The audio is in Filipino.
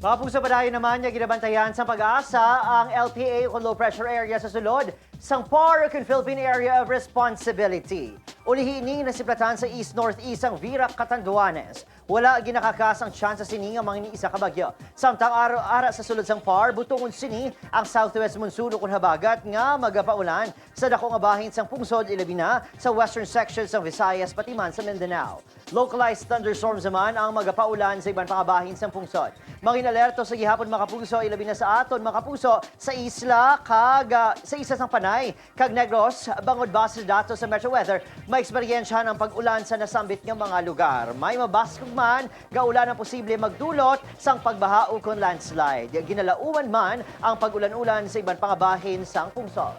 Kapag sa padayon naman niya ginabantayan sa pag-asa ang LPA o low pressure area sa sulod sang PAR kung Philippine Area of Responsibility. Ulihining na siplatan sa east-northeast ang Virac, Catanduanes. Wala ginakakas ang chance sa sini ang mga iniisa ka bagyo. Samtang araw-ara sa sulod sang PAR, butungon sini ang southwest monsoon kung habagat nga magapaulan sa dako nga bahin sang pungsod ilabi na sa western sections ng Visayas pati man sa Mindanao. Localized thunderstorms naman ang magapaulan sa ibang pangabahin sang pungsod. Manginalerto sa gihapon makapuso ilabi na sa aton makapuso sa isla sa isa sang Panay kag Negros bangod base sa datos sa Metro Weather may eksperyensya ng pag-ulan sa nasambit nga mga lugar. May mabaskog man nga ulan ang posible magdulot sang pagbaha o kon landslide. Ginalauman man ang pag-ulan-ulan sa ibang pangabahin sang pungsod.